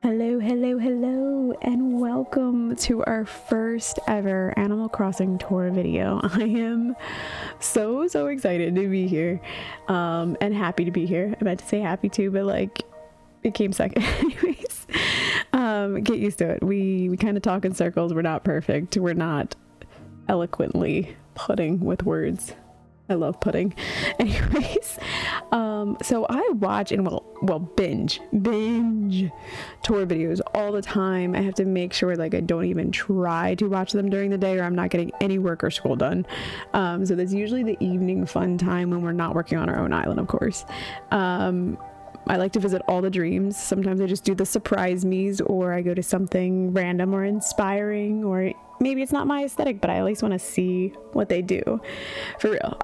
Hello, hello, hello, and welcome to our first ever Animal Crossing tour video. I am so excited to be here, and happy to be here. I meant to say happy too, but like, it came second. Anyways, get used to it. We kind of talk in circles. We're not perfect. We're not eloquently pudding with words. I love pudding. Anyways, so I watch and well binge tour videos all the time. I have to make sure like I don't even try to watch them during the day, or I'm not getting any work or school done. So that's usually the evening fun time when we're not working on our own island, of course. I like to visit all the dreams. Sometimes I just do the surprise me's, or I go to something random or inspiring, or maybe it's not my aesthetic, but I at least want to see what they do. For real.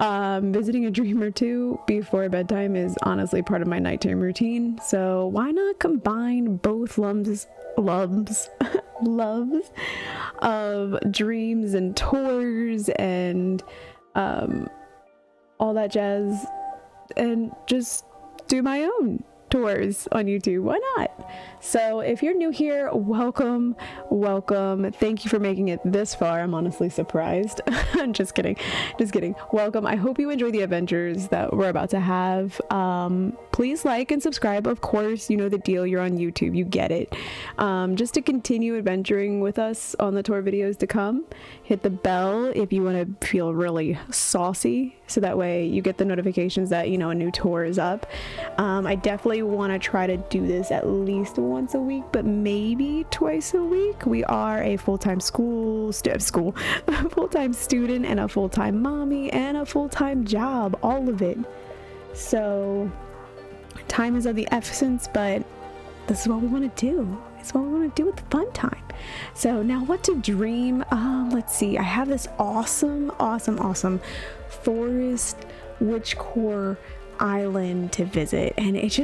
Visiting a dream or two before bedtime is honestly part of my nighttime routine. So why not combine both loves of dreams and tours and all that jazz, and just do my own tours on YouTube. Why not? So if you're new here, welcome. Thank you for making it this far. I'm honestly surprised. I'm just kidding. Welcome. I hope you enjoy the adventures that we're about to have. Please like and subscribe. Of course, you know the deal. You're on YouTube. You get it. Just to continue adventuring with us on the tour videos to come, hit the bell if you want to feel really saucy, so that way you get the notifications that, you know, a new tour is up. I definitely want to try to do this at least once a week, but maybe twice a week. We are a full-time full-time student and a full-time mommy and a full-time job, all of it. So time is of the essence, but this is what we want to do. It's what we want to do with the fun time. So now what to dream? Let's see. I have this awesome forest Witchcore island to visit, and it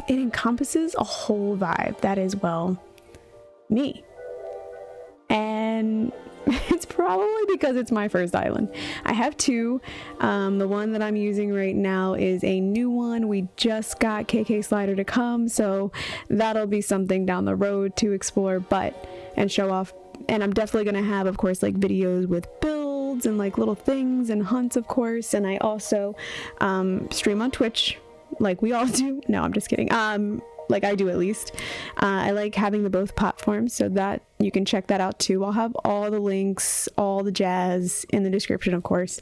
encompasses a whole vibe that is, well, me. And it's probably because it's my first island. I have two. The one that I'm using right now is a new one. We just got KK Slider to come, so that'll be something down the road to explore and show off. And I'm definitely gonna have, of course, like videos with builds and like little things and hunts, of course. And I also stream on Twitch, like we all do. No, I'm just kidding. Like I do, at least. I like having the both platforms, so that you can check that out too. I'll have all the links, all the jazz in the description, of course,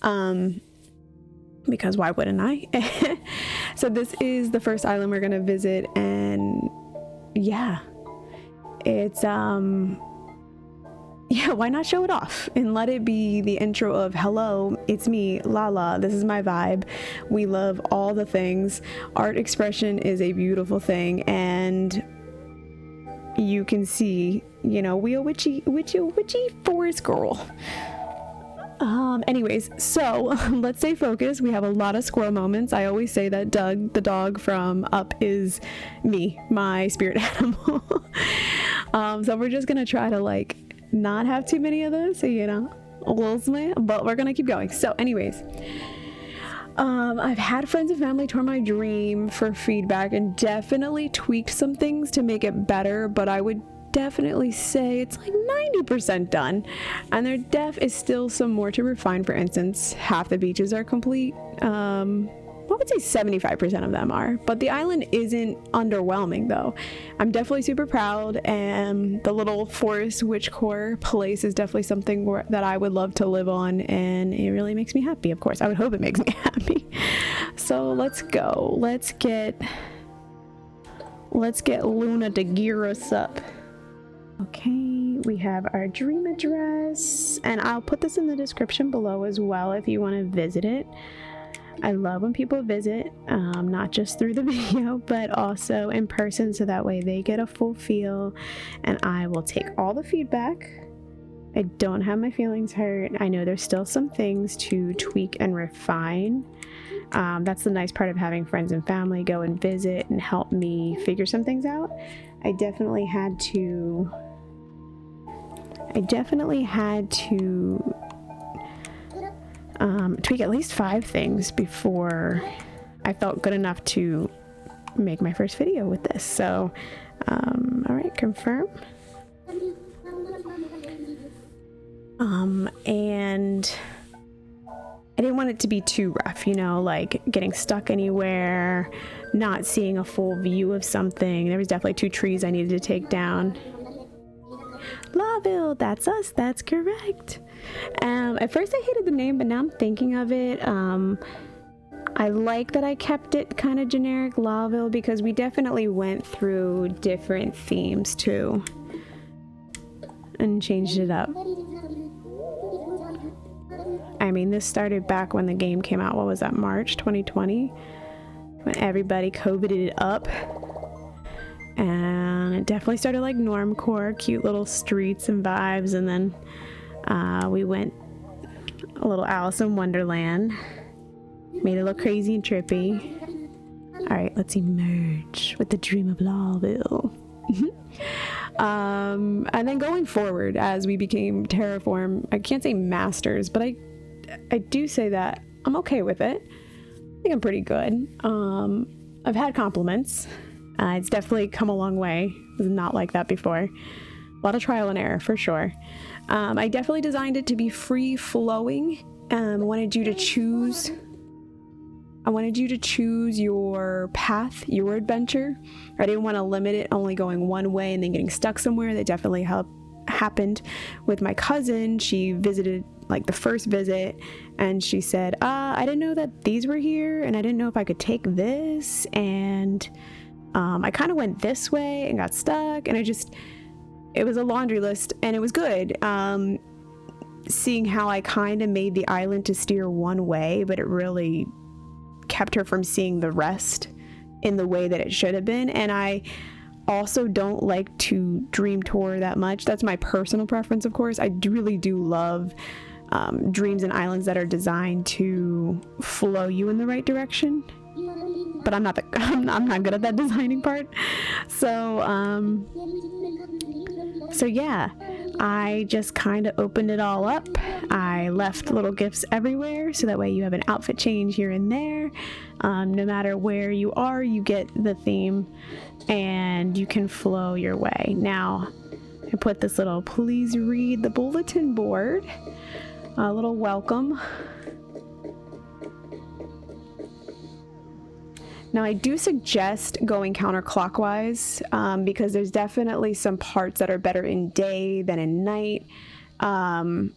because why wouldn't I? So this is the first island we're gonna visit, and yeah, it's yeah, why not show it off and let it be the intro of, hello, it's me, Lala. This is my vibe. We love all the things. Art expression is a beautiful thing, and you can see, you know, we a witchy forest girl. Anyways, so let's stay focused. We have a lot of squirrel moments. I always say that Doug, the dog from Up, is me, my spirit animal. So we're just gonna try to like not have too many of those, so you know, but we're gonna keep going. So anyways, I've had friends and family tour my dream for feedback and definitely tweaked some things to make it better, but I would definitely say it's like 90% done, and there is still some more to refine. For instance, half the beaches are complete. I would say 75% of them are, but the island isn't underwhelming though. I'm definitely super proud, and the little forest Witchcore place is definitely something that I would love to live on, and it really makes me happy. Of course, I would hope it makes me happy. So let's go. Let's get Luna to gear us up. Okay, we have our dream address, and I'll put this in the description below as well if you want to visit it. I love when people visit, not just through the video, but also in person, so that way they get a full feel, and I will take all the feedback. I don't have my feelings hurt. I know there's still some things to tweak and refine. That's the nice part of having friends and family go and visit and help me figure some things out. I definitely had to tweak at least 5 things before I felt good enough to make my first video with this. So All right, confirm. And I didn't want it to be too rough, you know, like getting stuck anywhere, not seeing a full view of something. There was definitely 2 trees I needed to take down. Lawville, that's us, that's correct. At first I hated the name, but now I'm thinking of it. I like that I kept it kind of generic, Lawville, because we definitely went through different themes too and changed it up. I mean, this started back when the game came out. What was that, March 2020? When everybody COVIDed it up. And it definitely started like normcore, cute little streets and vibes. And then we went a little Alice in Wonderland. Made it look crazy and trippy. Alright, let's emerge with the dream of Lawville. And then going forward, as we became Terraform, I can't say masters, but I do say that I'm okay with it. I think I'm pretty good. I've had compliments. It's definitely come a long way. It was not like that before. A lot of trial and error for sure. I definitely designed it to be free flowing. I wanted you to choose your path, your adventure. I didn't want to limit it only going one way and then getting stuck somewhere. That definitely happened with my cousin. She visited like the first visit and she said, I didn't know that these were here and I didn't know if I could take this, and I kind of went this way and got stuck, and it was a laundry list, and it was good. Seeing how I kind of made the island to steer one way, but it really kept her from seeing the rest in the way that it should have been. And I also don't like to dream tour that much. That's my personal preference, of course. I really do love dreams and islands that are designed to flow you in the right direction, but I'm not good at that designing part. So yeah, I just kind of opened it all up. I left little gifts everywhere so that way you have an outfit change here and there. No matter where you are, you get the theme and you can flow your way. Now, I put this little please read the bulletin board, a little welcome. Now, I do suggest going counterclockwise because there's definitely some parts that are better in day than in night. And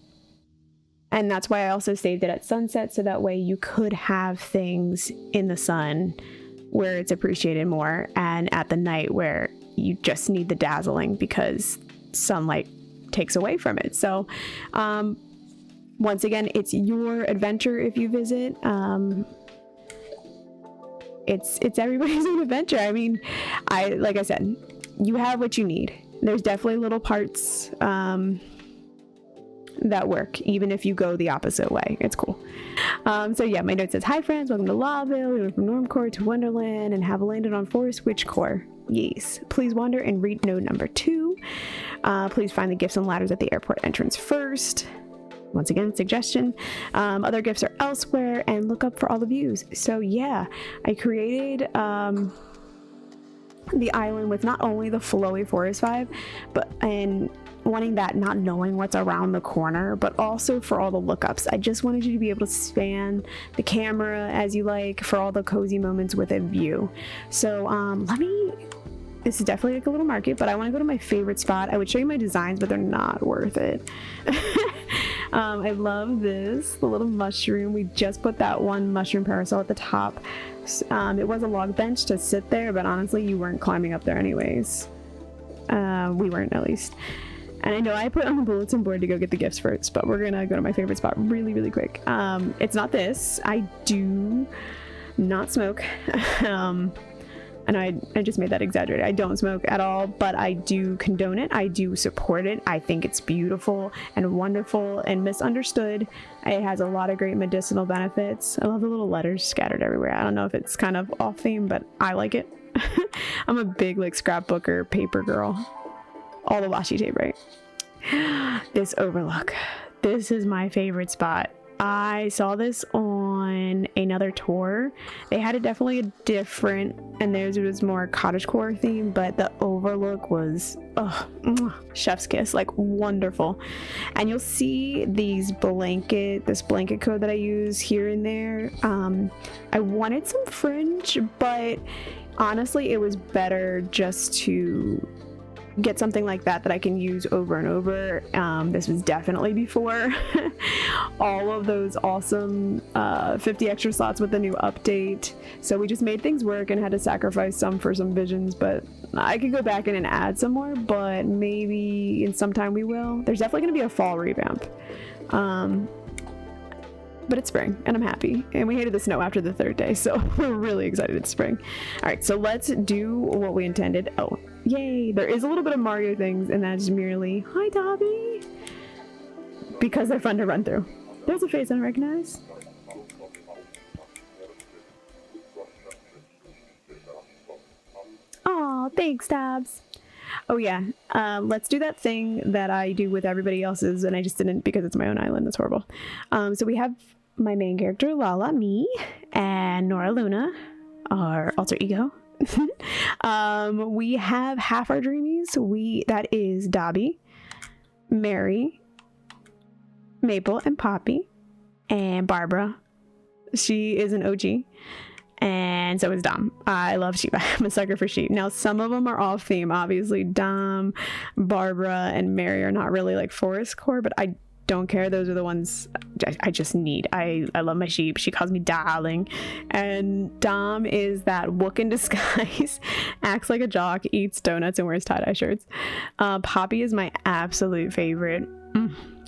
that's why I also saved it at sunset, so that way you could have things in the sun where it's appreciated more, and at the night where you just need the dazzling because sunlight takes away from it. So once again, it's your adventure if you visit. It's everybody's own adventure. I mean, like I said, you have what you need. There's definitely little parts that work, even if you go the opposite way. It's cool. So yeah, my note says, hi friends, welcome to Lawville. We went from Normcore to Wonderland and have landed on Forest Witchcore. Yes. Please wander and read note number 2. Please find the gifts and ladders at the airport entrance first. Once again, suggestion. Other gifts are elsewhere, and look up for all the views. So yeah, I created the island with not only the flowy forest vibe, and wanting that not knowing what's around the corner, but also for all the lookups. I just wanted you to be able to span the camera as you like for all the cozy moments with a view. So this is definitely like a little market, but I want to go to my favorite spot. I would show you my designs, but they're not worth it. I love this, the little mushroom. We just put that one mushroom parasol at the top. It was a log bench to sit there, but honestly, you weren't climbing up there anyways. We weren't, at least. And I know I put on the bulletin board to go get the gifts first, but we're gonna go to my favorite spot really, really quick. It's not this. I do not smoke. And I just made that exaggerated. I don't smoke at all, but I do condone it. I do support it. I think it's beautiful and wonderful and misunderstood. It has a lot of great medicinal benefits. I love the little letters scattered everywhere. I don't know if it's kind of off theme, but I like it. I'm a big like scrapbooker paper girl. All the washi tape, right? This overlook. This is my favorite spot. I saw this on on another tour. They had definitely a different, and theirs was more cottagecore theme, but the overlook was chef's kiss, like wonderful. And you'll see this blanket code that I use here and there. I wanted some fringe, but honestly it was better just to get something like that I can use over and over. This was definitely before all of those awesome 50 extra slots with the new update, so we just made things work and had to sacrifice some for some visions. But I could go back in and add some more, but maybe in some time we will. There's definitely going to be a fall revamp, but it's spring and I'm happy, and we hated the snow after the 3rd day, so we're really excited it's spring. All right, so let's do what we intended. Oh, yay, there is a little bit of Mario things, and that's merely hi Dobby, because they're fun to run through. There's a face I recognize. Oh, thanks Dobbs. Oh yeah, let's do that thing that I do with everybody else's, and I just didn't because it's my own island. That's horrible. So we have my main character, Lala, me, and Nora Luna, our alter ego. We have half our dreamies. That is Dobby, Mary, Maple, and Poppy, and Barbara. She is an OG. And so is Dom. I love sheep. I'm a sucker for sheep. Now, some of them are off theme. Obviously, Dom, Barbara, and Mary are not really like forest core, but I don't care. Those are the ones I just need. I love my sheep. She calls me darling. And Dom is that wook in disguise, acts like a jock, eats donuts, and wears tie-dye shirts. Poppy is my absolute favorite.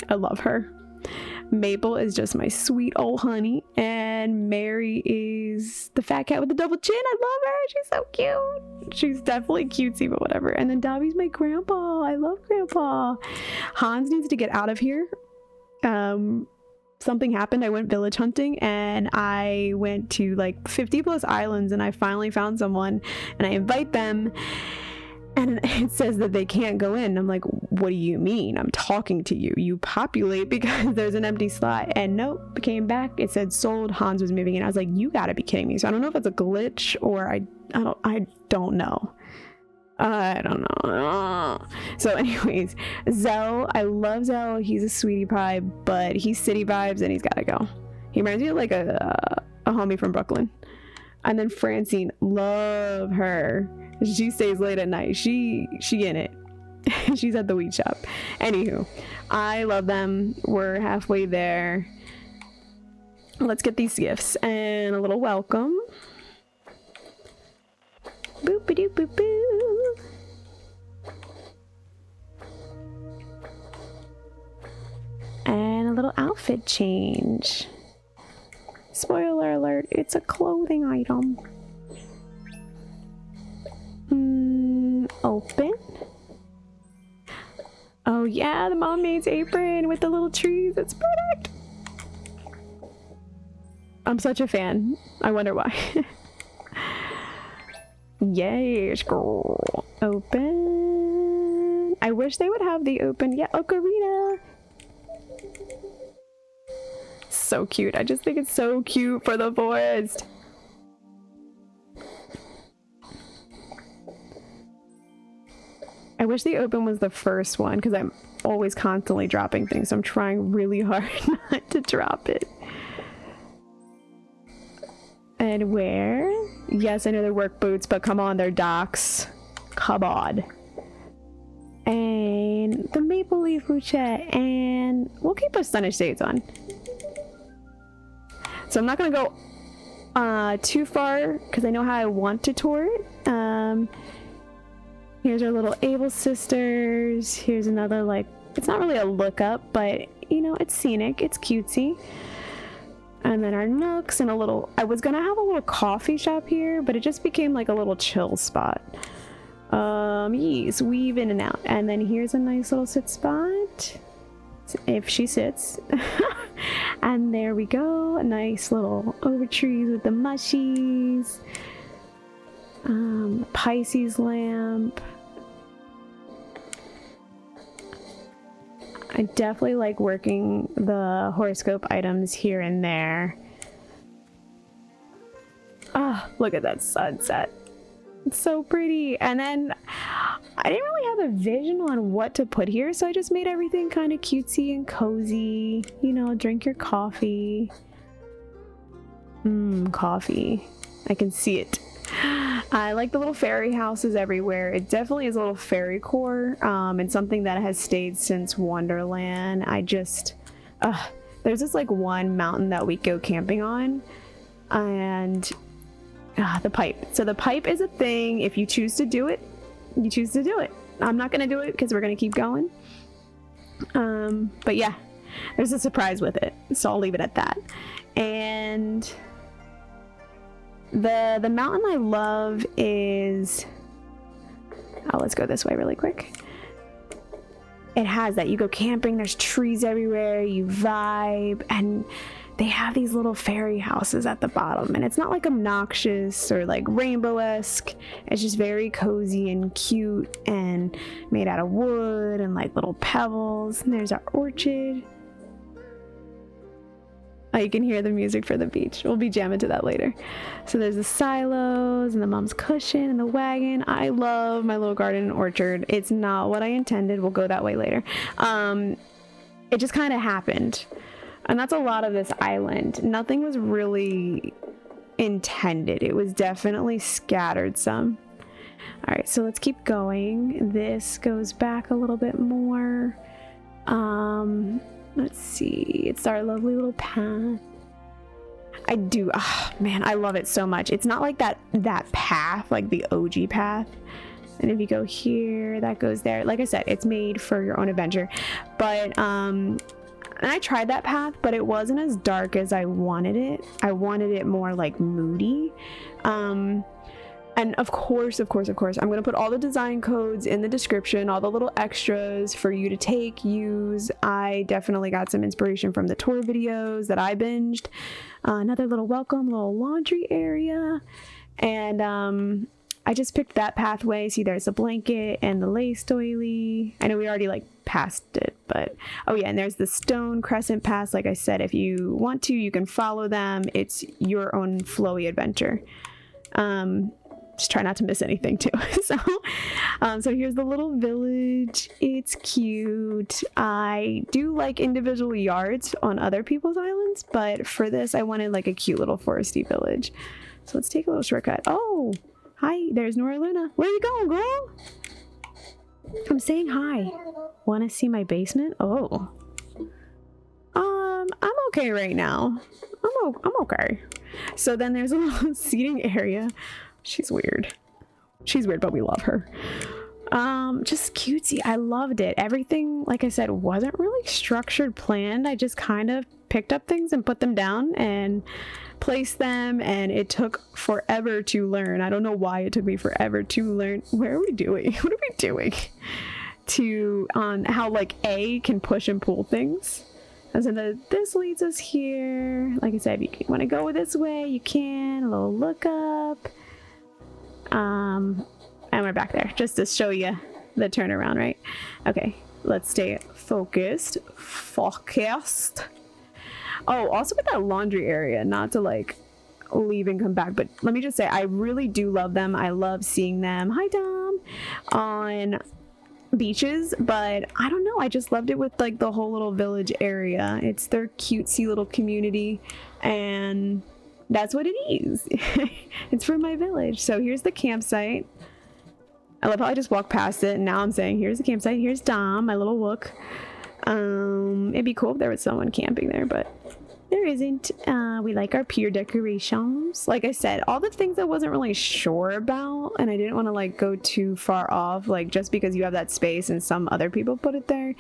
I love her. Maple is just my sweet old honey, and Mary is the fat cat with the double chin. I love her. She's so cute. She's definitely cutesy, but whatever. And then Dobby's my grandpa. I love grandpa. Hans needs to get out of here. Something happened. I went village hunting, and I went to like 50 plus islands, and I finally found someone, and I invite them, and it says that they can't go in. I'm like, what do you mean? I'm talking to you. You populate because there's an empty slot. And nope, came back. It said sold. Hans was moving in. I was like, you gotta be kidding me. So I don't know if it's a glitch or I don't know. I don't know. So anyways, Zell, I love Zell. He's a sweetie pie, but he's city vibes and he's gotta go. He reminds me of like a homie from Brooklyn. And then Francine, love her. She stays late at night. She in it. She's at the weed shop. Anywho, I love them. We're halfway there. Let's get these gifts and a little welcome. Boop a doop boop boo. And a little outfit change. Spoiler alert, it's a clothing item. Open. Oh yeah, the Mommaid's apron with the little trees. It's perfect. I'm such a fan. I wonder why. Yes, girl. Open. I wish they would have the open. Yeah, ocarina. So cute. I just think it's so cute for the forest. I wish the open was the first one because I'm always constantly dropping things. So I'm trying really hard not to drop it. And where? Yes, I know they're work boots, but come on, they're docks. Come on. And the maple leaf bouquet, and we'll keep our Stunnish shades on. So I'm not gonna go too far because I know how I want to tour it. Here's our little Able sisters. Here's another, like, it's not really a look up, but you know, it's scenic, it's cutesy. And then our nooks and a little, I was gonna have a little coffee shop here, but it just became like a little chill spot. Yes, weave in and out. And then here's a nice little sit spot, if she sits. And there we go, a nice little over trees with the mushies. Pisces lamp. I definitely like working the horoscope items here and there. look at that sunset. It's so pretty. And then I didn't really have a vision on what to put here, so I just made everything kind of cutesy and cozy. You know, drink your coffee. Coffee. I can see it. I like the little fairy houses everywhere. It definitely is a little fairy core, and something that has stayed since Wonderland. I just, there's this like one mountain that we go camping on, and the pipe. So the pipe is a thing. If you choose to do it, you choose to do it. I'm not gonna do it because we're gonna keep going. But yeah, there's a surprise with it, so I'll leave it at that. And the mountain I love is, oh, let's go this way really quick. It has that you go camping, there's trees everywhere, you vibe, and they have these little fairy houses at the bottom, and it's not like obnoxious or like rainbow-esque. It's just very cozy and cute and made out of wood and like little pebbles. And there's our orchard. Oh, you can hear the music for the beach. We'll be jamming to that later. So there's the silos and the mom's cushion and the wagon. I love my little garden and orchard. It's not what I intended. We'll go that way later. It just kind of happened. And that's a lot of this island. Nothing was really intended. It was definitely scattered some. All right, so let's keep going. This goes back a little bit more. Let's see. It's our lovely little path. I do. Oh, man, I love it so much. It's not like that path, like the OG path. And if you go here, that goes there. Like I said, it's made for your own adventure. But, and I tried that path, but it wasn't as dark as I wanted it. I wanted it more like moody. And of course, I'm going to put all the design codes in the description, all the little extras for you to take, use. I definitely got some inspiration from the tour videos that I binged. Another little welcome, little laundry area. And I just picked that pathway. See, there's a blanket and the lace doily. I know we already like passed it, but oh yeah, and there's the stone crescent paths. Like I said, if you want to, you can follow them. It's your own flowy adventure. Just try not to miss anything too. So here's the little village. It's cute. I do like individual yards on other people's islands, but for this I wanted like a cute little foresty village. So let's take a little shortcut. Oh, hi, there's Nora Luna. Where you going, girl? I'm saying hi. Want to see my basement? Oh. I'm okay right now. I'm okay. So then there's a little seating area. She's weird. She's weird, but we love her. Just cutesy. I loved it. Everything, like I said, wasn't really structured, planned. I just kind of picked up things and put them down and placed them, and it took forever to learn. I don't know why it took me forever to learn. Where are we doing? What are we doing? To how like A can push and pull things. And so this leads us here. Like I said, if you want to go this way, you can. A little look up. And we're back there just to show you the turnaround, right? Okay, let's stay focused. Oh, also with that laundry area, not to like leave and come back, but let me just say, I really do love them. I love seeing them. Hi, Dom. On beaches, but I don't know, I just loved it with like the whole little village area. It's their cutesy little community, and that's what it is. It's for my village. So here's the campsite. I love how I just walked past it, and now I'm saying here's the campsite. Here's Dom, my little wook. It'd be cool if there was someone camping there, but there isn't. We like our pier decorations. Like I said, all the things I wasn't really sure about, and I didn't want to like go too far off, like just because you have that space and some other people put it there.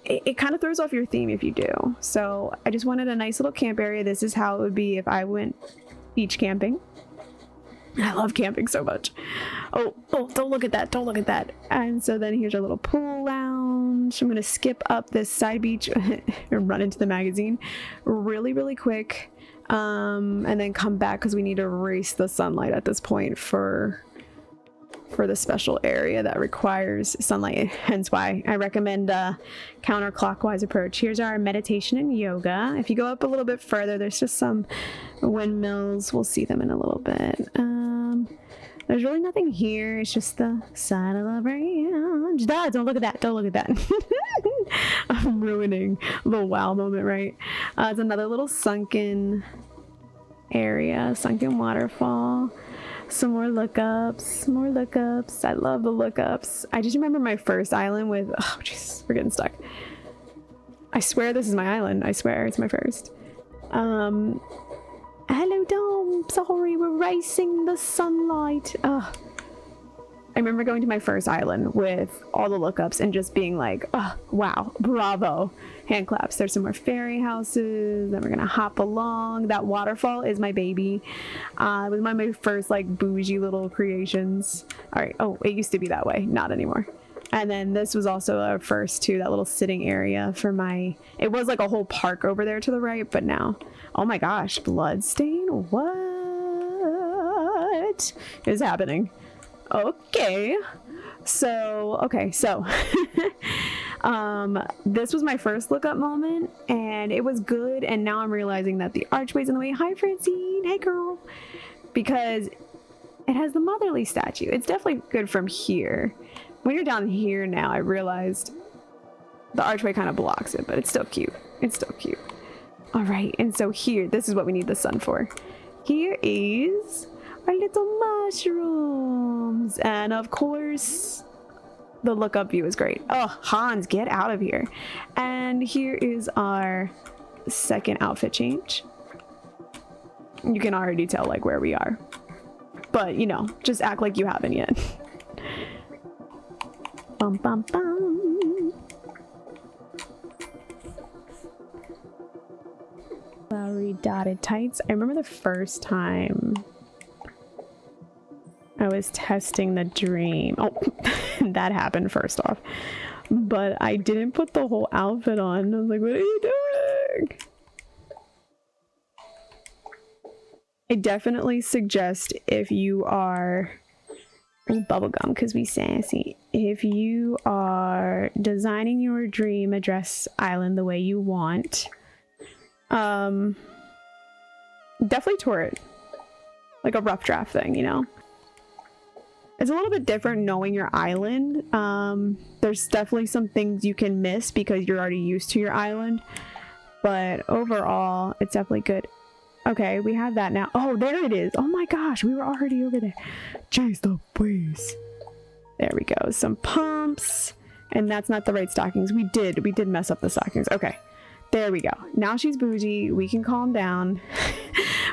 It kind of throws off your theme if you do. So I just wanted a nice little camp area. This is how it would be if I went beach camping. I love camping so much. Oh, don't look at that. Don't look at that. And so then here's our little pool lounge. I'm going to skip up this side beach and run into the magazine really, really quick. And then come back because we need to erase the sunlight at this point for for the special area that requires sunlight, hence why I recommend a counterclockwise approach. Here's our meditation and yoga. If you go up a little bit further, there's just some windmills. We'll see them in a little bit. There's really nothing here. It's just the side of the branch. Don't look at that. Don't look at that. I'm ruining the wow moment, right? It's another little sunken area, sunken waterfall. Some more lookups, more lookups. I love the lookups. I just remember my first island with, oh jeez, we're getting stuck. I swear this is my island. I swear it's my first. Hello Dom, sorry, we're racing the sunlight. I remember going to my first island with all the lookups and just being like, oh wow, bravo. Hand claps. There's some more fairy houses. Then we're gonna hop along. That waterfall is my baby. It was one of my first like bougie little creations. All right. Oh, it used to be that way. Not anymore. And then this was also our first too, that little sitting area for my, it was like a whole park over there to the right, but now, oh my gosh, bloodstain? What is happening? Okay. So, this was my first lookup moment and it was good. And now I'm realizing that the archway's in the way. Hi, Francine. Hey, girl. Because it has the motherly statue. It's definitely good from here. When you're down here now, I realized the archway kind of blocks it, but it's still cute. It's still cute. All right. And so here, this is what we need the sun for. Here is our little mushrooms. And of course, the lookup view is great. Oh, Hans, get out of here. And here is our second outfit change. You can already tell like where we are. But, you know, just act like you haven't yet. Bum, bum, bum. Flowery dotted tights. I remember the first time I was testing the dream. Oh, that happened first off. But I didn't put the whole outfit on. I was like, what are you doing? I definitely suggest if you are bubblegum because we sassy. If you are designing your dream address island the way you want, definitely tour it. Like a rough draft thing, you know? It's a little bit different knowing your island. There's definitely some things you can miss because you're already used to your island. But overall, it's definitely good. Okay, we have that now. Oh, there it is. Oh my gosh, we were already over there. Chase the breeze. There we go. Some pumps. And that's not the right stockings. We did mess up the stockings. Okay, there we go. Now she's bougie. We can calm down.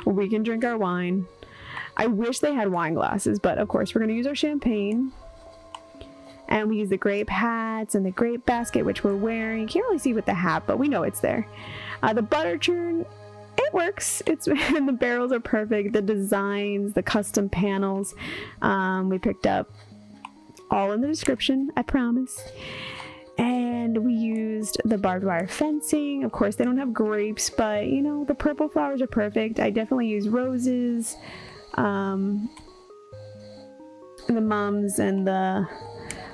We can drink our wine. I wish they had wine glasses, but of course we're going to use our champagne. And we use the grape hats and the grape basket, which we're wearing. You can't really see with the hat, but we know it's there. The butter churn, it works. And the barrels are perfect. The designs, the custom panels, we picked up all in the description, I promise. And we used the barbed wire fencing. Of course, they don't have grapes, but you know, the purple flowers are perfect. I definitely use roses. The mums and the,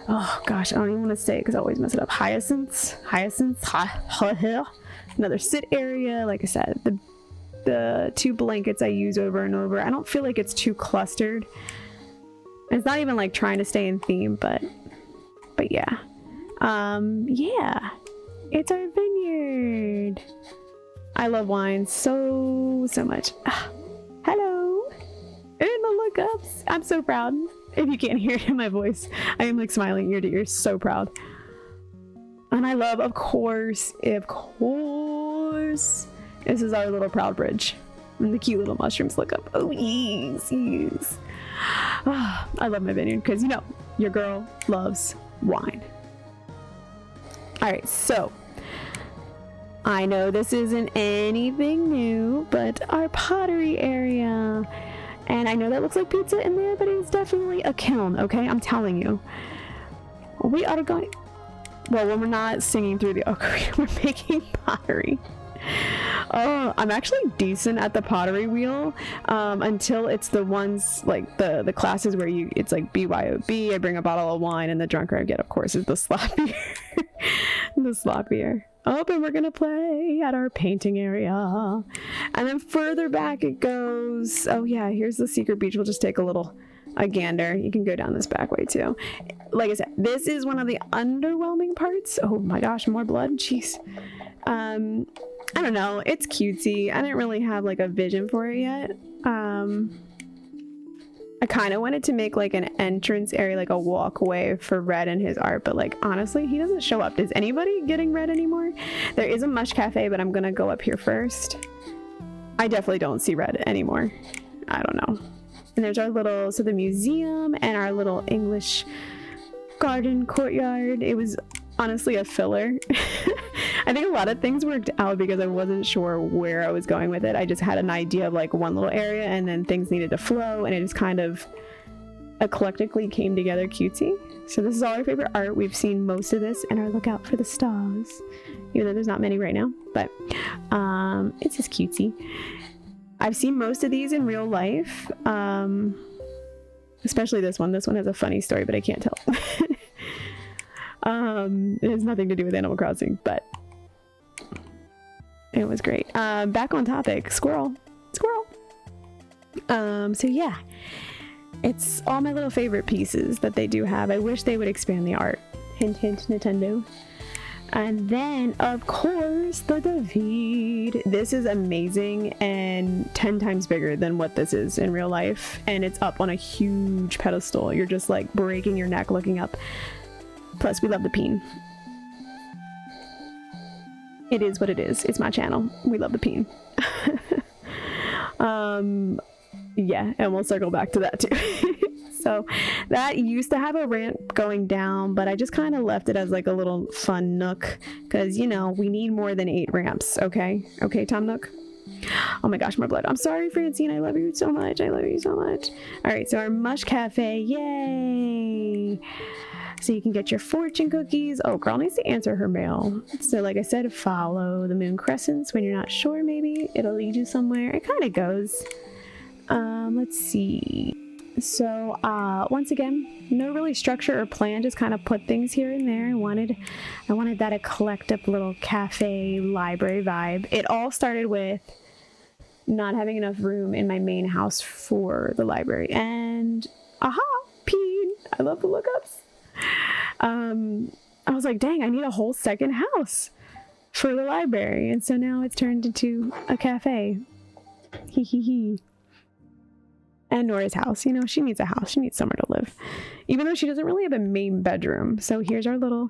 oh gosh, I don't even want to say it because I always mess it up. Hyacinths. Another sit area. Like I said, the two blankets I use over and over. I don't feel like it's too clustered. It's not even like trying to stay in theme, but yeah. Yeah, it's our vineyard. I love wine so much. Hello. In the lookups. I'm so proud. If you can't hear it in my voice, I am like smiling ear to ear, so proud. And I love, of course, this is our little proud bridge. And the cute little mushrooms look up. Oh, yes. Oh, I love my vineyard because, you know, your girl loves wine. All right, so I know this isn't anything new, but our pottery area. And I know that looks like pizza in there, but it's definitely a kiln, okay? I'm telling you. We are going... Well, when we're not singing through the ocarina, we're making pottery. Oh, I'm actually decent at the pottery wheel until it's the ones like the classes where it's like BYOB. I bring a bottle of wine, and the drunker I get, of course, is the sloppier. The sloppier. Oh, and we're gonna play at our painting area. And then further back it goes. Oh yeah, here's the secret beach. We'll just take a gander. You can go down this back way too. Like I said, this is one of the underwhelming parts. Oh my gosh, more blood. Jeez. I don't know. It's cutesy. I didn't really have like a vision for it yet. I kind of wanted to make like an entrance area, like a walkway for Red and his art, but like honestly, he doesn't show up. Is anybody getting Red anymore? There is a mush cafe, but I'm gonna go up here first. I definitely don't see Red anymore. I don't know. And there's our little, so the museum and our little English garden courtyard. It was honestly a filler. I think a lot of things worked out because I wasn't sure where I was going with it. I just had an idea of like one little area, and then things needed to flow, and it just kind of eclectically came together cutesy. So this is all our favorite art. We've seen most of this in our lookout for the stars, even though there's not many right now, but it's just cutesy. I've seen most of these in real life, especially this one. This one has a funny story, but I can't tell. It has nothing to do with Animal Crossing, but it was great. Back on topic, squirrel. So yeah, it's all my little favorite pieces that they do have. I wish they would expand the art. Hint, hint, Nintendo. And then, of course, the David. This is amazing and 10 times bigger than what this is in real life. And it's up on a huge pedestal. You're just like breaking your neck looking up. Plus, we love the peen. It is what it is. It's my channel. We love the peen. Yeah, and we'll circle back to that too. So that used to have a ramp going down, but I just kind of left it as like a little fun nook because, you know, we need more than 8 ramps. Okay, Tom Nook. Oh my gosh, more blood. I'm sorry, Francine. I love you so much. All right, so our mush cafe. Yay. So you can get your fortune cookies. Oh, girl needs to answer her mail. So like I said, follow the moon crescents when you're not sure. Maybe it'll lead you somewhere. It kind of goes. Let's see. So once again, no really structure or plan, just kind of put things here and there. I wanted that eclectic little cafe library vibe. It all started with not having enough room in my main house for the library, and peen. I love the lookups. I was like, dang, I need a whole second house for the library, and so now it's turned into a cafe. Hee hee hee. And Nora's house, you know, she needs a house. She needs somewhere to live, even though she doesn't really have a main bedroom. So here's our little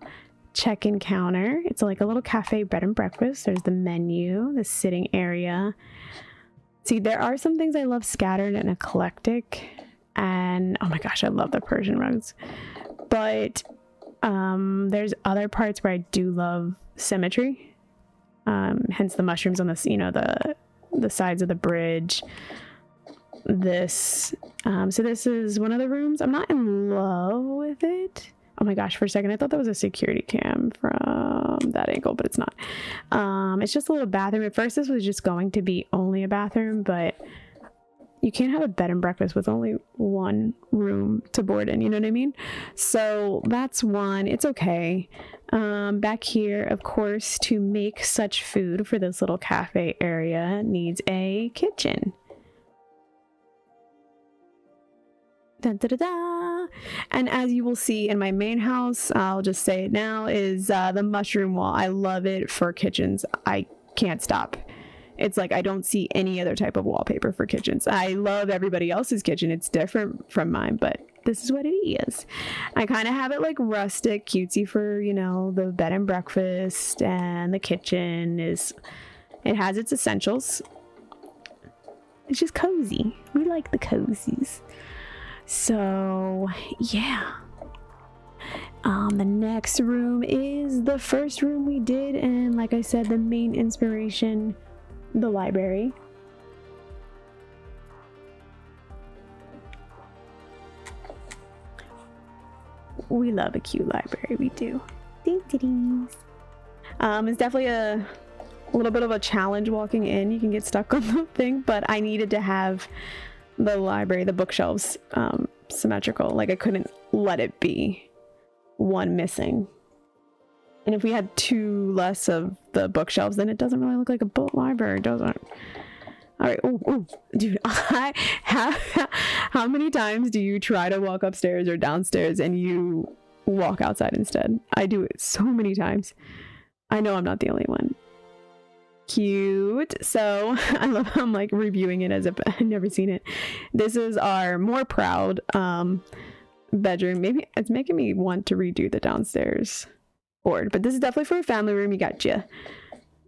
check-in counter. It's like a little cafe bed and breakfast. There's the menu, the sitting area. See, there are some things I love scattered and eclectic, and oh my gosh, I love the Persian rugs. But there's other parts where I do love symmetry. Hence the mushrooms on the, you know, the sides of the bridge. This so this is one of the rooms. I'm not in love with it. Oh my gosh, for a second I thought that was a security cam from that angle, but it's not. It's just a little bathroom. At first this was just going to be only a bathroom, but you can't have a bed and breakfast with only one room to board in, you know what I mean? So that's one. It's okay. Back here, of course, to make such food for this little cafe area needs a kitchen. Da, da, da, da. And as you will see in my main house, I'll just say it now, is the mushroom wall. I love it for kitchens. I can't stop. It's like I don't see any other type of wallpaper for kitchens. I love everybody else's kitchen. It's different from mine, but this is what it is. I kind of have it like rustic, cutesy for, you know, the bed and breakfast, and the kitchen is, it has its essentials. It's just cozy. We like the cozies. So yeah, the next room is the first room we did, and like I said, the main inspiration, the library. We love a cute library, we do. It's definitely a little bit of a challenge walking in. You can get stuck on the thing, but I needed to have the library, the bookshelves, symmetrical. Like I couldn't let it be one missing. And if we had two less of the bookshelves, then it doesn't really look like a book library, does it? All right. Oh, dude, how many times do you try to walk upstairs or downstairs and you walk outside instead? I do it so many times. I know I'm not the only one. Cute. So I love how I'm like reviewing it as if I've never seen it. This is our more proud bedroom. Maybe it's making me want to redo the downstairs board, but this is definitely for a family room. You got you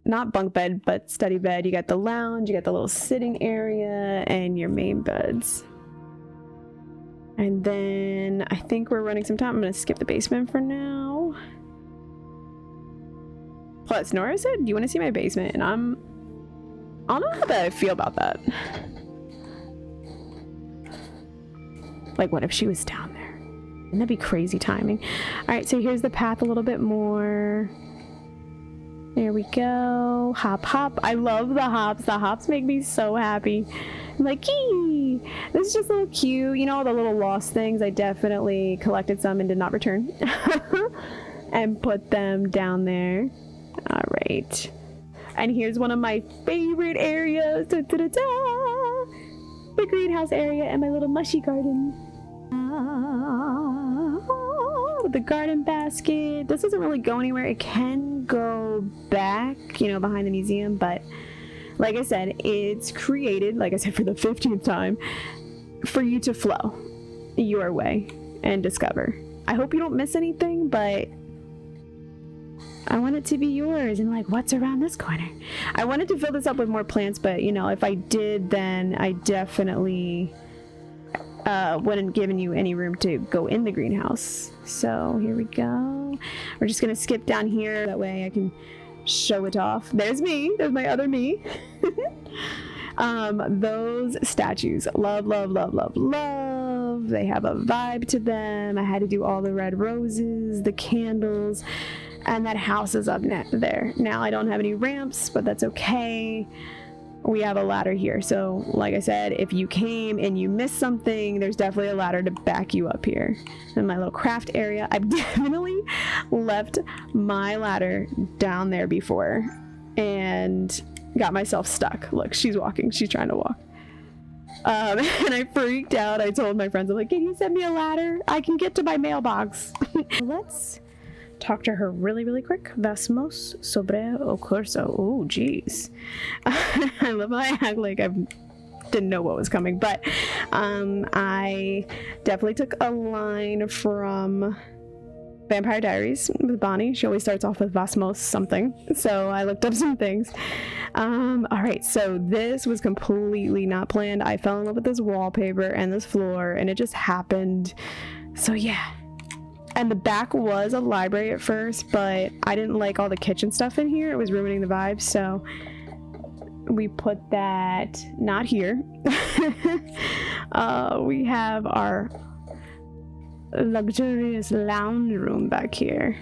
not bunk bed, but study bed. You got the lounge, you got the little sitting area, and your main beds. And then I think we're running some time. I'm gonna skip the basement for now. Plus, Nora said, do you want to see my basement? And I don't know how I feel about that. Like, what if she was down there? Wouldn't that be crazy timing? All right, so here's the path a little bit more. There we go. Hop, hop. I love the hops. The hops make me so happy. I'm like, ee! This is just a little cute. You know, all the little lost things. I definitely collected some and did not return. And put them down there. All right. And here's one of my favorite areas. Da, da, da, da. The greenhouse area and my little mushy garden. The garden basket. This doesn't really go anywhere. It can go back, you know, behind the museum, but like I said, it's created, like I said, for the 15th time, for you to flow your way and discover. I hope you don't miss anything, but I want it to be yours. And like, what's around this corner? I wanted to fill this up with more plants, but you know, if I did, then I definitely wouldn't given you any room to go in the greenhouse. So here we go. We're just gonna skip down here, that way I can show it off. There's me. There's my other me. Those statues, love, love, love, love, love. They have a vibe to them. I had to do all the red roses, the candles, and that house is up there. Now I don't have any ramps, but that's okay. We have a ladder here, so like I said, if you came and you missed something, there's definitely a ladder to back you up here. And my little craft area, I've definitely left my ladder down there before and got myself stuck. Look, she's walking, she's trying to walk. And I freaked out. I told my friends, I'm like, can you send me a ladder? I can get to my mailbox. Let's talk to her really, really quick. Vamos sobre o curso. Oh, geez. I love how I act like I didn't know what was coming, but I definitely took a line from Vampire Diaries with Bonnie. She always starts off with Vasmos something, so I looked up some things. All right, so this was completely not planned. I fell in love with this wallpaper and this floor, and it just happened. So yeah. And the back was a library at first, but I didn't like all the kitchen stuff in here. It was ruining the vibe, so we put that not here. We have our luxurious lounge room back here.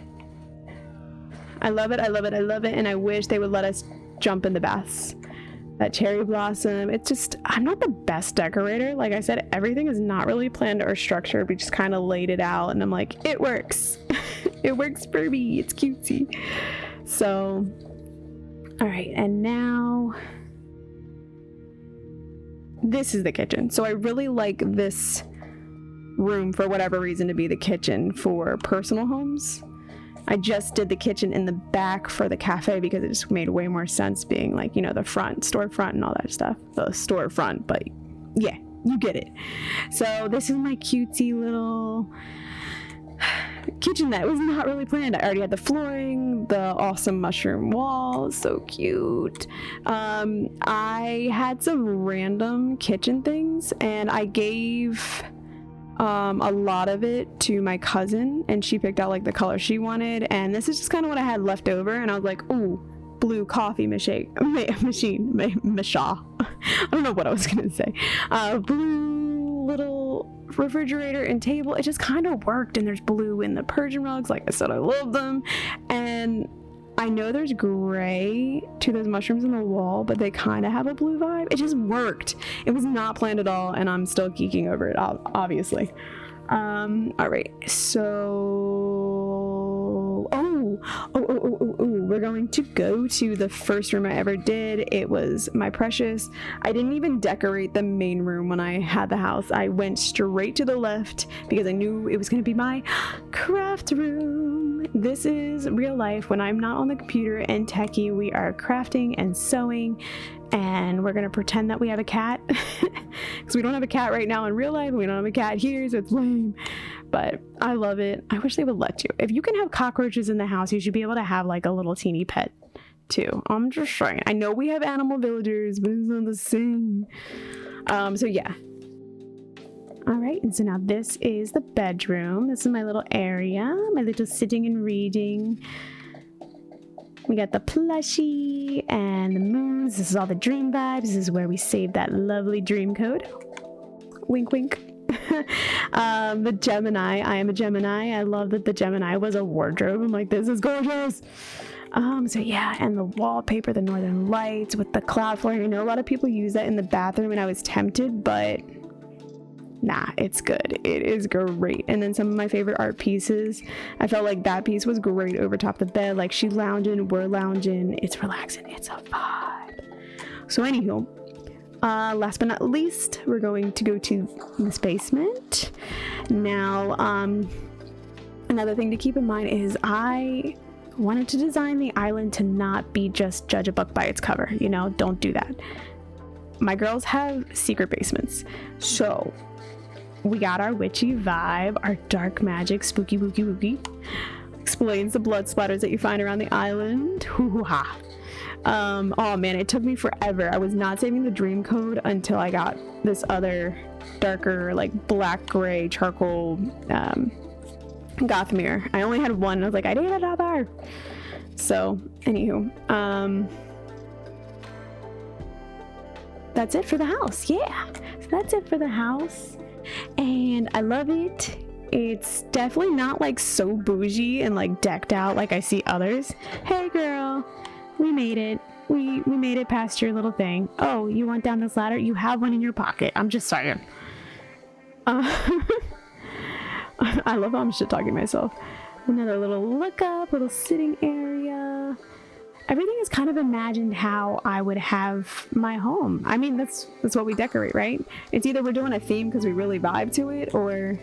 I love it, I love it, I love it, and I wish they would let us jump in the baths. That cherry blossom, it's just, I'm not the best decorator. Like I said, everything is not really planned or structured. We just kind of laid it out and I'm like, it works. It works for me. It's cutesy. So, all right. And now this is the kitchen. So I really like this room for whatever reason to be the kitchen for personal homes. I just did the kitchen in the back for the cafe because it just made way more sense being like, you know, the front, storefront and all that stuff. The storefront, but yeah, you get it. So this is my cutesy little kitchen that was not really planned. I already had the flooring, the awesome mushroom wall, so cute. I had some random kitchen things and I gave a lot of it to my cousin and she picked out like the color she wanted, and this is just kind of what I had left over, and I was like, ooh, blue coffee machine. I don't know what I was gonna say. Blue little refrigerator and table. It just kind of worked, and there's blue in the Persian rugs. Like I said, I love them, and I know there's gray to those mushrooms in the wall, but they kind of have a blue vibe. It just worked. It was not planned at all, and I'm still geeking over it, obviously. All right, so we're going to go to the first room I ever did. It was my precious. I didn't even decorate the main room when I had the house. I went straight to the left because I knew it was going to be my craft room. This is real life. When I'm not on the computer and techie, we are crafting and sewing, and we're gonna pretend that we have a cat because we don't have a cat right now in real life, and we don't have a cat here, so it's lame, but I love it. I wish they would let you. If you can have cockroaches in the house, you should be able to have like a little teeny pet too. I'm just saying. I know we have animal villagers, but it's not the same. So yeah. All right, and so now this is the bedroom. This is my little area, my little sitting and reading. We got the plushie and the moons. This is all the dream vibes. This is where we save that lovely dream code. Wink, wink. The Gemini. I am a Gemini. I love that the Gemini was a wardrobe. I'm like, this is gorgeous. So yeah, and the wallpaper, the northern lights with the cloud flooring. I know a lot of people use that in the bathroom, and I was tempted, but nah, it's good. It is great. And then some of my favorite art pieces. I felt like that piece was great over top of the bed. Like she's lounging, we're lounging. It's relaxing. It's a vibe. So anywho, last but not least, we're going to go to this basement. Now, another thing to keep in mind is I wanted to design the island to not be just judge a book by its cover. You know, don't do that. My girls have secret basements. So we got our witchy vibe, our dark magic, spooky, wooky, wooky. Explains the blood splatters that you find around the island. Hoo-ha. Oh man, it took me forever. I was not saving the dream code until I got this other darker, like black gray charcoal goth mirror. I only had one. I was like, I need another. So, anywho, that's it for the house. Yeah, so that's it for the house. And I love it. It's definitely not like so bougie and like decked out like I see others. Hey girl, we made it. We made it past your little thing. Oh, you went down this ladder? You have one in your pocket. I'm just saying. I love how I'm shit talking myself. Another little look up, little sitting area. Everything is kind of imagined how I would have my home. I mean, that's what we decorate, right? It's either we're doing a theme because we really vibe to it, or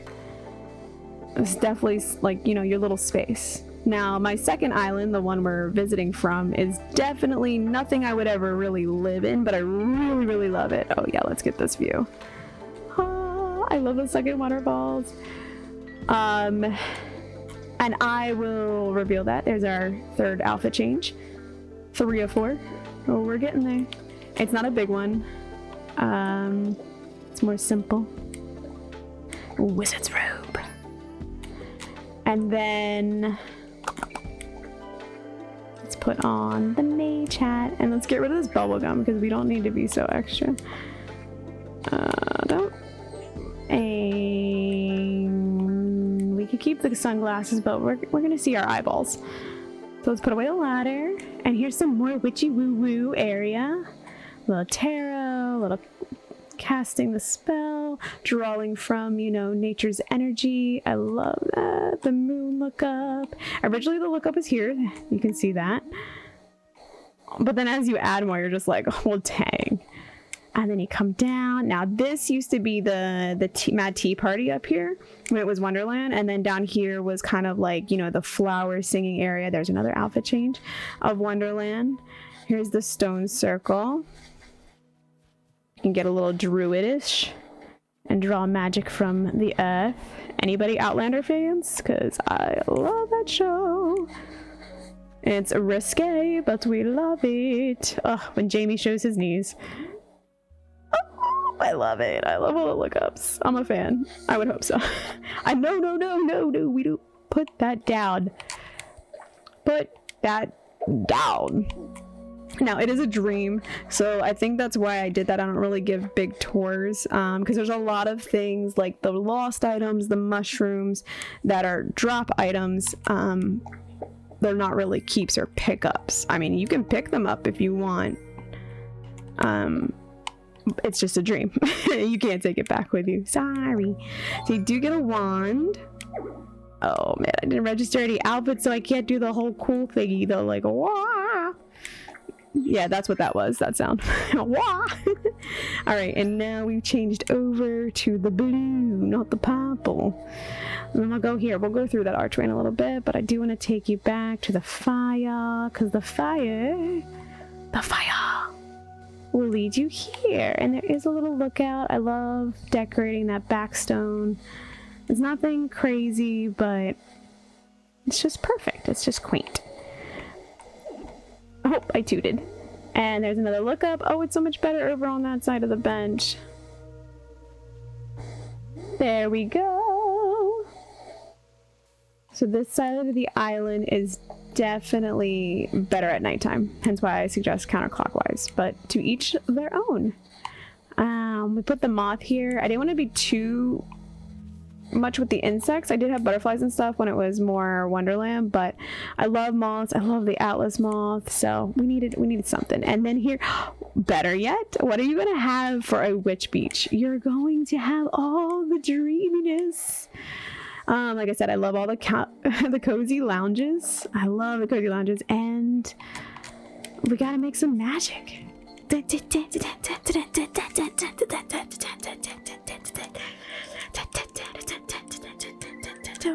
it's definitely like, you know, your little space. Now, my second island, the one we're visiting from, is definitely nothing I would ever really live in, but I really, really love it. Oh yeah, let's get this view. Oh, I love the second waterfalls. And I will reveal that. There's our third outfit change. 3 of 4. Oh, we're getting there. It's not a big one. It's more simple. Wizard's robe. And then let's put on the mage hat, and let's get rid of this bubble gum because we don't need to be so extra. And we could keep the sunglasses, but we're gonna see our eyeballs. So let's put away the ladder, and here's some more witchy woo woo area. A little tarot, a little casting the spell, drawing from, you know, nature's energy. I love that. The moon lookup. Originally the lookup is here. You can see that. But then as you add more, you're just like, oh dang. And then you come down. Now this used to be the Mad Tea Party up here when it was Wonderland, and then down here was kind of like, you know, the flower singing area. There's another outfit change of Wonderland. Here's the stone circle. You can get a little druidish and draw magic from the earth. Anybody Outlander fans? Because I love that show. It's risque, but we love it. Ugh, when Jamie shows his knees. I love it. I love all the lookups. I'm a fan. I would hope so. No, we don't put that down. Put that down. Now, it is a dream, so I think that's why I did that. I don't really give big tours, because there's a lot of things like the lost items, the mushrooms that are drop items, they're not really keeps or pickups. I mean, you can pick them up if you want. It's just a dream. You can't take it back with you. Sorry. So you do get a wand. Oh man, I didn't register any outfits, so I can't do the whole cool thingy though, like wah. Yeah, that's what that was, that sound. Wah. All right, and now we've changed over to the blue, not the purple. And then I'll go here. We'll go through that archway in a little bit, but I do want to take you back to the fire, because the fire will lead you here. And there is a little lookout. I love decorating that back stone. It's nothing crazy, but it's just perfect. It's just quaint. Oh, I tooted. And there's another look up. Oh, it's so much better over on that side of the bench. There we go. So this side of the island is definitely better at nighttime. Hence why I suggest counterclockwise. But to each their own. We put the moth here. I didn't want to be too much with the insects. I did have butterflies and stuff when it was more Wonderland, but I love moths. I love the Atlas moth, so we needed something. And then here, better yet, what are you gonna have for a witch beach? You're going to have all the dreaminess. Like I said, I love all the cozy lounges. I love the cozy lounges, and we gotta make some magic.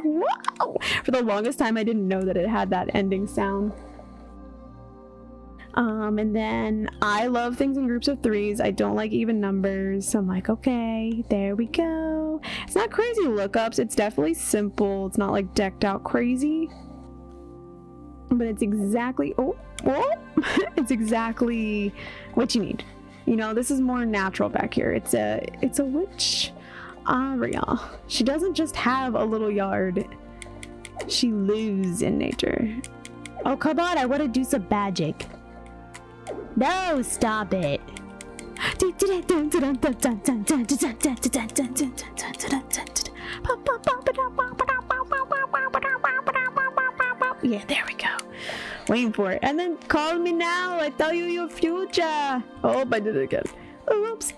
Whoa! For the longest time, I didn't know that it had that ending sound. And then I love things in groups of threes. I don't like even numbers. So I'm like, okay, there we go. It's not crazy lookups. It's definitely simple. It's not like decked out crazy. But it's exactly, it's exactly what you need. You know, this is more natural back here. It's a witch. Aria. She doesn't just have a little yard. She lives in nature. Oh, come on. I want to do some magic. No, stop it. Yeah, there we go. Waiting for it. And then call me now. I tell you your future. Oh, I did it again. Oops,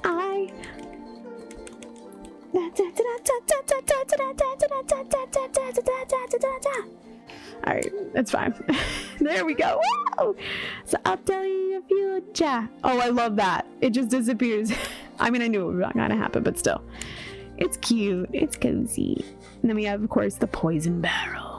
Alright, that's fine. There we go. Woo! So I'll tell you your future. Oh, I love that. It just disappears. I mean, I knew it was not gonna happen, but still. It's cute. It's cozy. And then we have, of course, the poison barrel.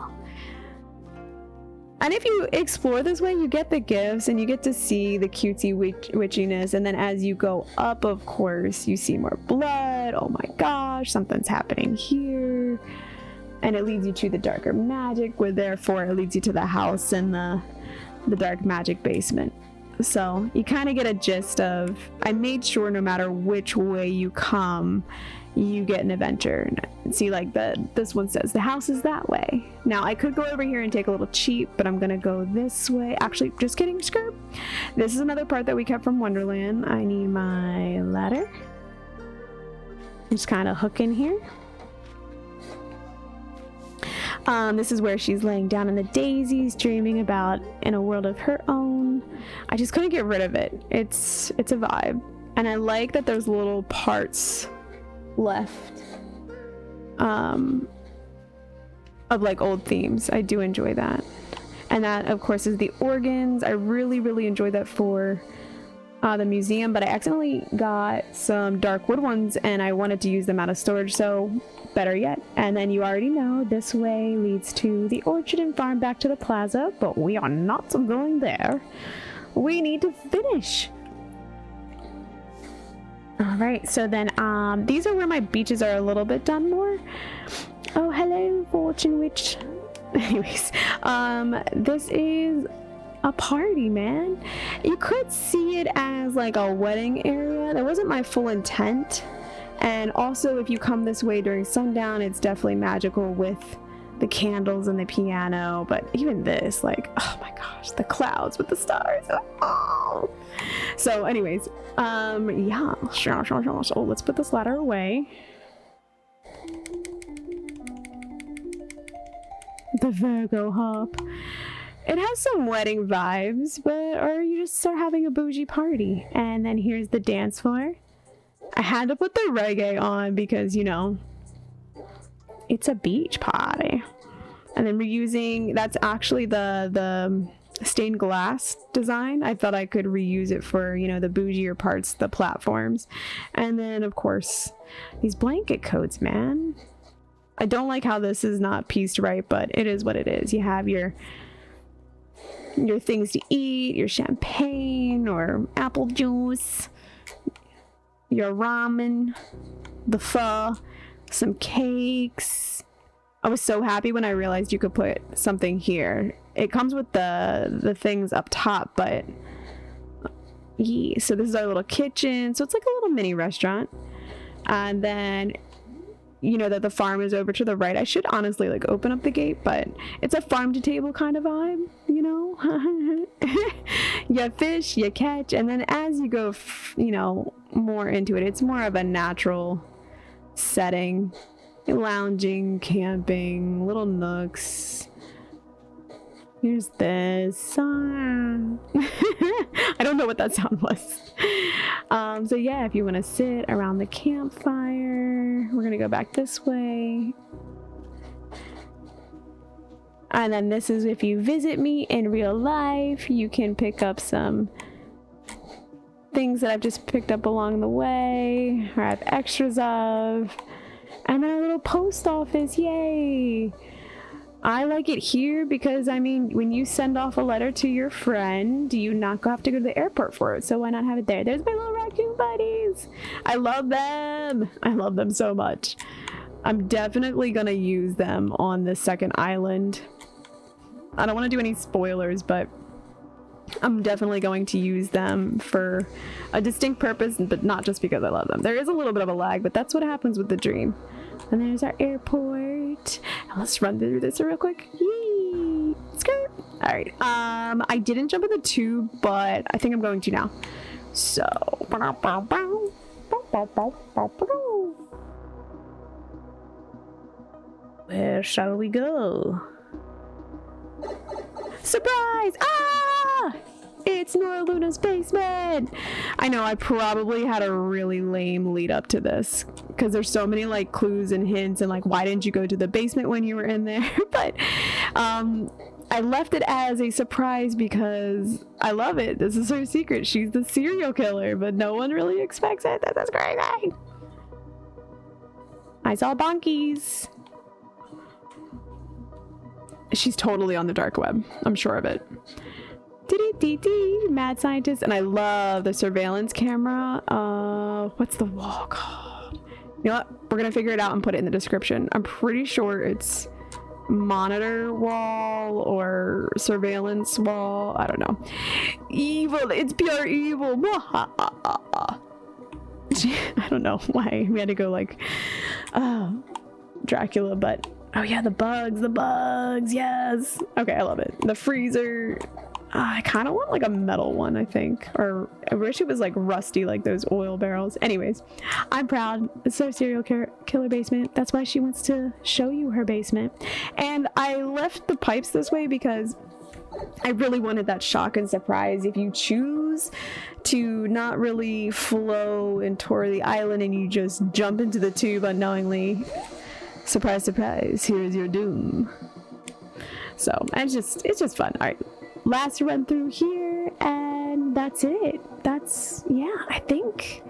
And if you explore this way, you get the gifts and you get to see the cutesy witchiness. And then as you go up, of course, you see more blood. Oh my gosh, something's happening here. And it leads you to the darker magic, where therefore it leads you to the house and the dark magic basement. So you kind of get a gist of, I made sure no matter which way you come, you get an adventure. See, like this one says the house is that way. Now I could go over here and take a little cheat, but I'm gonna go this way. Actually, just kidding, skirt. This is another part that we kept from Wonderland. I need my ladder. Just kind of hook in here. This is where she's laying down in the daisies, dreaming about in a world of her own. I just couldn't get rid of it. It's a vibe, and I like that there's little parts left of like old themes. I do enjoy that. And that, of course, is the organs. I really enjoyed that for the museum, but I accidentally got some dark wood ones and I wanted to use them out of storage, so better yet. And then you already know this way leads to the orchard and farm back to the plaza, but we are not going there. We need to finish. All right, so then these are where my beaches are a little bit done more. Oh, hello, fortune witch. Anyways, this is a party, man. You could see it as like a wedding area. That wasn't my full intent. And also, if you come this way during sundown, it's definitely magical with the candles and the piano. But even this, like, oh my gosh, the clouds with the stars. Oh. So anyways, yeah. So let's put this ladder away. The Virgo hop. It has some wedding vibes, but or you just start having a bougie party. And then here's the dance floor. I had to put the reggae on because, you know, it's a beach party. And then we're using, that's actually the stained glass design. I thought I could reuse it for, you know, the bougier parts, the platforms. And then of course these blanket coats, man. I don't like how this is not pieced right, but it is what it is. You have your things to eat, your champagne or apple juice, your ramen, the pho, some cakes. I was so happy when I realized you could put something here. It comes with the things up top, but yeah. So this is our little kitchen. So it's like a little mini restaurant. And then, you know, that the farm is over to the right. I should honestly like open up the gate, but it's a farm to table kind of vibe, you know. You fish, you catch, and then as you go, you know, more into it, it's more of a natural setting. Lounging, camping, little nooks. Here's this. I don't know what that sound was. So yeah, if you want to sit around the campfire, we're gonna go back this way. And then this is if you visit me in real life, you can pick up some things that I've just picked up along the way, or I have extras of. And then a little post office, yay! I like it here because, I mean, when you send off a letter to your friend, you not have to go to the airport for it, so why not have it there? There's my little raccoon buddies! I love them! I love them so much. I'm definitely gonna use them on the second island. I don't want to do any spoilers, but I'm definitely going to use them for a distinct purpose, but not just because I love them. There is a little bit of a lag, but that's what happens with the dream. And there's our airport. Let's run through this real quick. Yee! Skirt! Alright, I didn't jump in the tube, but I think I'm going to now. So, where shall we go? Surprise! Ah! It's Nora Luna's basement! I know I probably had a really lame lead up to this because there's so many like clues and hints and like why didn't you go to the basement when you were in there? But I left it as a surprise because I love it. This is her secret. She's the serial killer, but no one really expects it. That's crazy. I saw bonkies. She's totally on the dark web. I'm sure of it. Mad scientist. And I love the surveillance camera. What's the wall called? You know what? We're gonna figure it out and put it in the description. I'm pretty sure it's monitor wall or surveillance wall. I don't know. Evil. It's pure evil. I don't know why we had to go like Dracula, but oh yeah, the bugs, yes. Okay, I love it. The freezer. I kind of want like a metal one, I think. Or I wish it was like rusty, like those oil barrels. Anyways, I'm proud. It's our serial killer basement. That's why she wants to show you her basement. And I left the pipes this way because I really wanted that shock and surprise. If you choose to not really flow and tour the island and you just jump into the tube unknowingly, surprise, surprise, here's your doom. So it's just fun. All right, last run through here, and that's it. Yeah, I think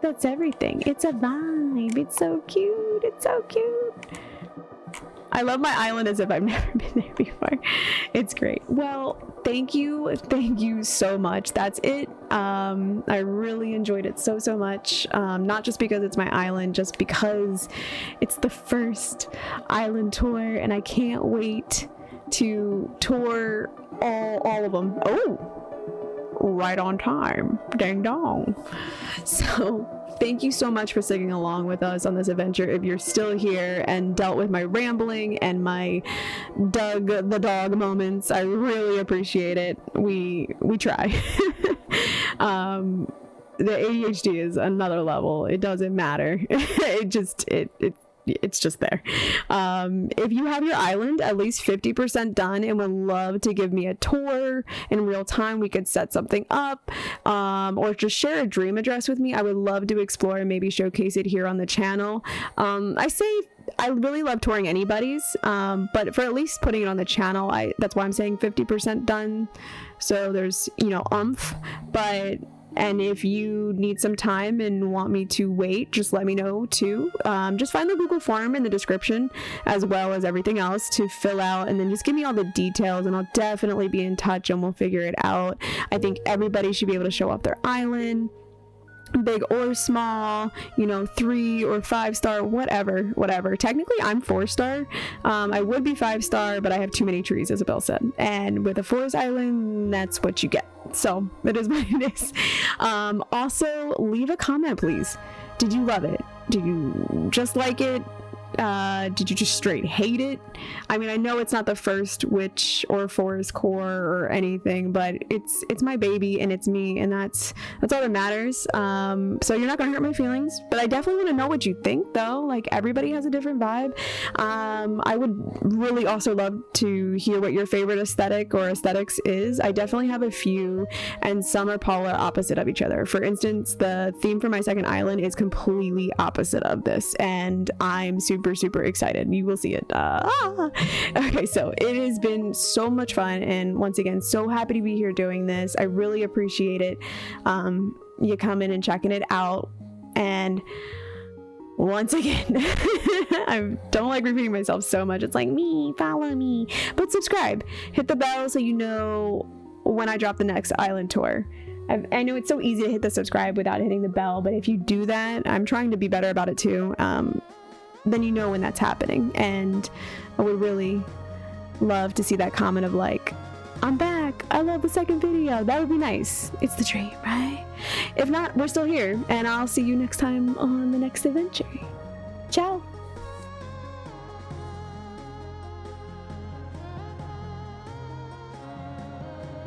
that's everything. It's a vibe. It's so cute. It's so cute. I love my island as if I've never been there before. It's great. Well, thank you so much. That's it. I really enjoyed it so much. Not just because it's my island, just because it's the first island tour, and I can't wait to tour all of them. Oh, right on time. Dang dong. So thank you so much for sticking along with us on this adventure. If you're still here and dealt with my rambling and my Doug the dog moments, I really appreciate it. We try. The ADHD is another level. It doesn't matter. It it's just there. If you have your island at least 50% done and would love to give me a tour in real time, we could set something up, or just share a dream address with me. I would love to explore and maybe showcase it here on the channel. I really love touring anybody's, but for at least putting it on the channel, that's why I'm saying 50% done, so there's, you know, and if you need some time and want me to wait, just let me know too. Just find the Google form in the description, as well as everything else to fill out, and then just give me all the details, and I'll definitely be in touch and we'll figure it out. I think everybody should be able to show off their island, big or small, you know, 3 or 5 star, whatever. Technically I'm 4 star. I would be 5 star, but I have too many trees, Isabel said, and with a forest island, that's what you get. So it is what it is. Also, leave a comment, please. Did you love it? Did you just like it? Did you just straight hate it? I mean, I know it's not the first witch or forest core or anything, but it's my baby and it's me, and that's all that matters. So you're not gonna hurt my feelings, but I definitely want to know what you think, though. Like, everybody has a different vibe. I would really also love to hear what your favorite aesthetic or aesthetics is. I definitely have a few, and some are polar opposite of each other. For instance, the theme for my second island is completely opposite of this, and I'm super excited. You will see it. Okay, so it has been so much fun, and once again, so happy to be here doing this. I really appreciate it. You coming and checking it out, and once again, I don't like repeating myself so much. It's like, me, follow me, but subscribe, hit the bell so you know when I drop the next island tour. I know it's so easy to hit the subscribe without hitting the bell, but if you do that, I'm trying to be better about it too. Then you know when that's happening, and I would really love to see that comment of like, I'm back, I love the second video. That would be nice. It's the dream, right? If not, we're still here, and I'll see you next time on the next adventure. Ciao.